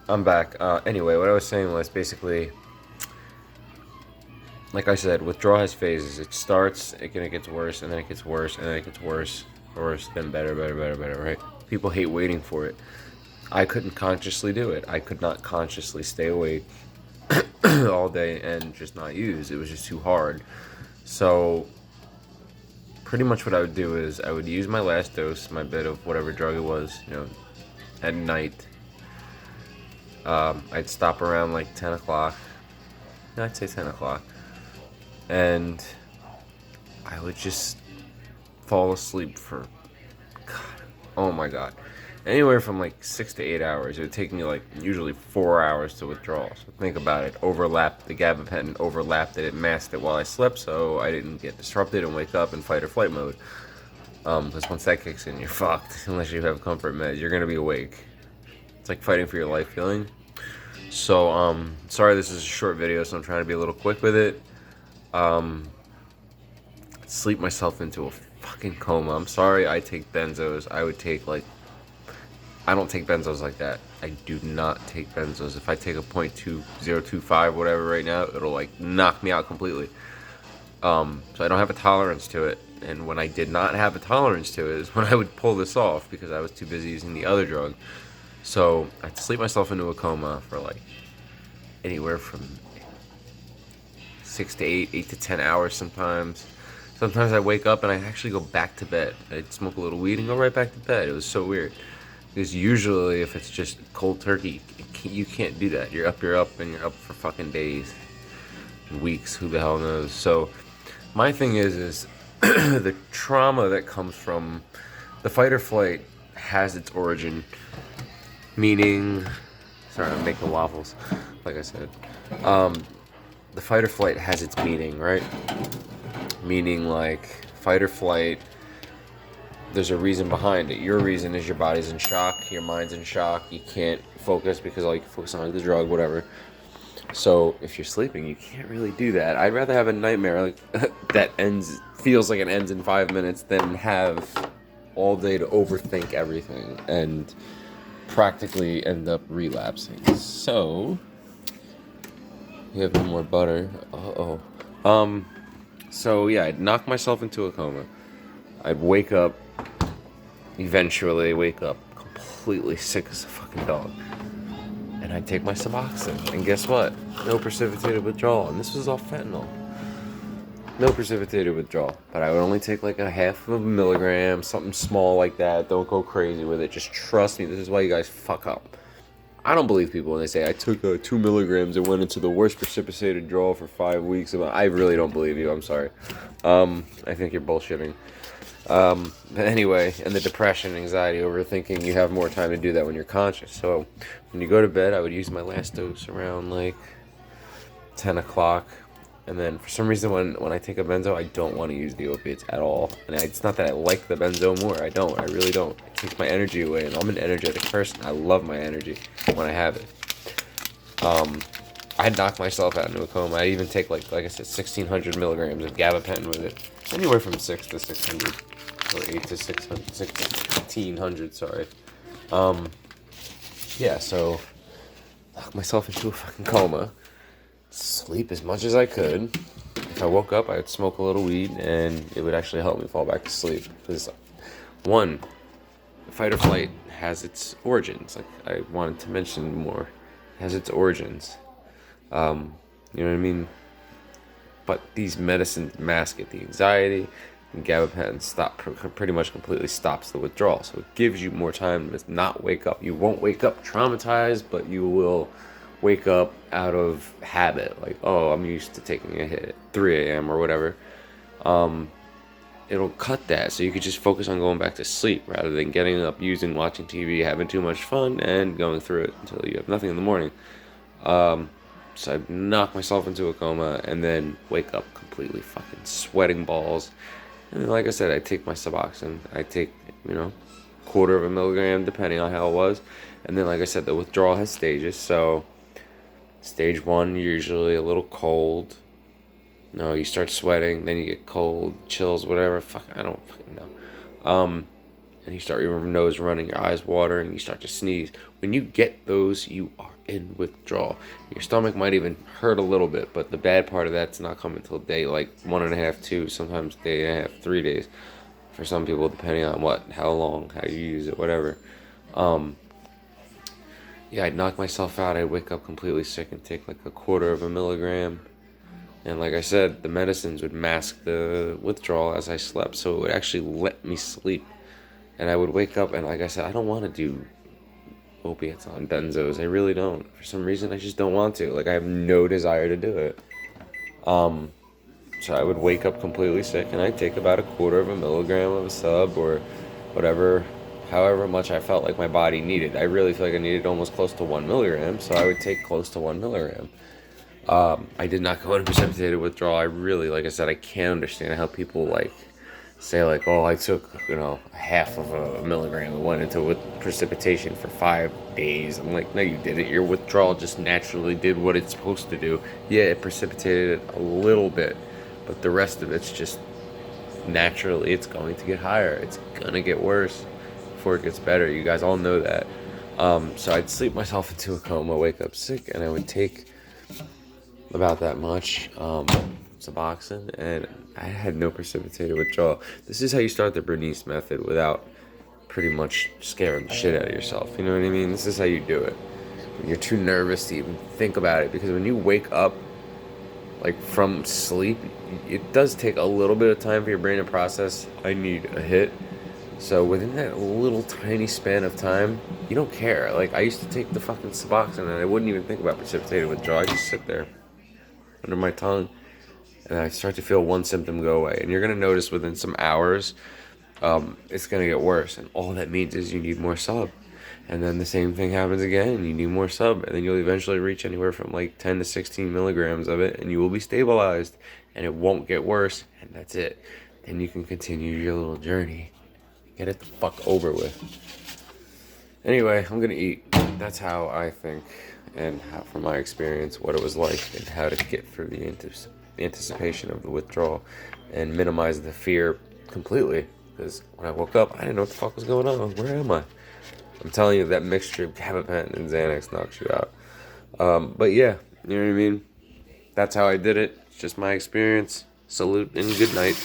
I'm back. Anyway, what I was saying was basically, like I said, withdrawal has phases. It starts, it gets worse, and then it gets worse, and then it gets worse, worse, then better, better, better, better, right? People hate waiting for it. I couldn't consciously do it. I could not consciously stay awake all day and just not use. It was just too hard. So, pretty much what I would do is I would use my last dose, my bit of whatever drug it was, at night. I'd stop around like 10 o'clock. No, I'd say 10 o'clock. And I would just fall asleep for, God, oh my God, anywhere from like 6 to 8 hours. It would take me like usually 4 hours to withdraw. So think about it. Overlapped the gabapentin, overlapped it, it masked it while I slept, so I didn't get disrupted and wake up in fight or flight mode. Because once that kicks in, you're fucked. Unless you have comfort meds, you're gonna be awake. It's like fighting for your life feeling. So, sorry this is a short video, so I'm trying to be a little quick with it. Sleep myself into a fucking coma. I'm sorry I take benzos. I don't take benzos like that. I do not take benzos. If I take a .2025 whatever right now, it'll like knock me out completely. So I don't have a tolerance to it. And when I did not have a tolerance to it is when I would pull this off because I was too busy using the other drug. So I'd sleep myself into a coma for like anywhere from 6 to 8, 8 to 10 hours sometimes. Sometimes I wake up and I actually go back to bed. I'd smoke a little weed and go right back to bed. It was so weird. Because usually if it's just cold turkey, you can't do that. You're up, and you're up for fucking days, weeks, who the hell knows. So my thing is the trauma that comes from the fight or flight has its origin. Meaning, sorry, I'm making waffles, like I said. The fight or flight has its meaning, right? Meaning like fight or flight, there's a reason behind it. Your reason is your body's in shock, your mind's in shock, you can't focus because all you can focus on is the drug, whatever. So if you're sleeping, you can't really do that. I'd rather have a nightmare like that feels like it ends in 5 minutes than have all day to overthink everything and practically end up relapsing. So you have no more butter. So yeah, I'd knock myself into a coma. I'd wake up, eventually wake up completely sick as a fucking dog. And I'd take my Suboxone. And guess what? No precipitated withdrawal. And this was all fentanyl. No precipitated withdrawal. But I would only take like a half of a milligram, something small like that. Don't go crazy with it. Just trust me. This is why you guys fuck up. I don't believe people when they say I took 2 milligrams and went into the worst precipitated withdrawal for 5 weeks. I really don't believe you. I'm sorry. I think you're bullshitting. But anyway, and the depression, anxiety, overthinking, you have more time to do that when you're conscious. So when you go to bed, I would use my last dose around like 10 o'clock. And then for some reason, when I take a benzo, I don't want to use the opiates at all. And it's not that I like the benzo more. I don't. I really don't. It takes my energy away. And I'm an energetic person. I love my energy when I have it. I'd knock myself out into a coma. I'd even take, like I said, 1,600 milligrams of gabapentin with it. Anywhere from 6 to 600. Or 8 to 600. 1,600, sorry. Yeah, so knock myself into a fucking coma. Sleep as much as I could. If I woke up, I would smoke a little weed, and it would actually help me fall back to sleep. Because, one, fight or flight has its origins. Like I wanted to mention more, it has its origins. You know what I mean? But these medicines mask it. The anxiety, and gabapentin pretty much completely stops the withdrawal. So it gives you more time to not wake up. You won't wake up traumatized, but you will wake up out of habit, like, oh, I'm used to taking a hit at 3 a.m. or whatever. It'll cut that, so you could just focus on going back to sleep rather than getting up, watching TV, having too much fun, and going through it until you have nothing in the morning. So I'd knock myself into a coma and then wake up completely fucking sweating balls. And then, like I said, I take my Suboxone. I take, quarter of a milligram, depending on how it was. And then, like I said, the withdrawal has stages, so stage 1, usually a little cold. No, you start sweating, then you get cold, chills, whatever. I don't fucking know. And you start your nose running, your eyes watering, you start to sneeze. When you get those, you are in withdrawal. Your stomach might even hurt a little bit, but the bad part of that's not coming until day like 1.5, 2, sometimes day and a half, 3 days. For some people, depending on how long, how you use it, whatever. Yeah, I'd knock myself out. I'd wake up completely sick and take like 1/4 of a milligram. And like I said, the medicines would mask the withdrawal as I slept, so it would actually let me sleep. And I would wake up, and like I said, I don't want to do opiates on benzos. I really don't. For some reason, I just don't want to. Like, I have no desire to do it. So I would wake up completely sick, and I'd take about 1/4 of a milligram of a sub or whatever, however much I felt like my body needed. I really feel like I needed almost close to 1 milligram, so I would take close to 1 milligram. I did not go into precipitated withdrawal. I really, like I said, I can't understand how people like say like, oh, I took, half of a milligram and went into precipitation for 5 days. I'm like, no, you didn't. Your withdrawal just naturally did what it's supposed to do. Yeah, it precipitated it a little bit, but the rest of it's just naturally, it's going to get higher. It's gonna get worse before it gets better. You guys all know that. So I'd sleep myself into a coma, wake up sick, and I would take about that much Suboxone, and I had no precipitated withdrawal. This is how you start the Bernese method without pretty much scaring the shit out of yourself. You know what I mean? This is how you do it. When you're too nervous to even think about it, because when you wake up like from sleep, it does take a little bit of time for your brain to process, I need a hit. So within that little tiny span of time, you don't care. Like, I used to take the fucking Suboxone and I wouldn't even think about precipitated withdrawal. I just sit there under my tongue and I start to feel one symptom go away. And you're going to notice within some hours, it's going to get worse. And all that means is you need more sub. And then the same thing happens again, and you need more sub. And then you'll eventually reach anywhere from like 10 to 16 milligrams of it, and you will be stabilized, and it won't get worse, and that's it. Then you can continue your little journey. Get it the fuck over with. Anyway, I'm going to eat. That's how I think, and how, from my experience, what it was like, and how to get through the anticipation of the withdrawal, and minimize the fear completely. Because when I woke up, I didn't know what the fuck was going on. Where am I? I'm telling you, that mixture of Gabapentin and Xanax knocks you out. But yeah, you know what I mean? That's how I did it. It's just my experience. Salute and good night.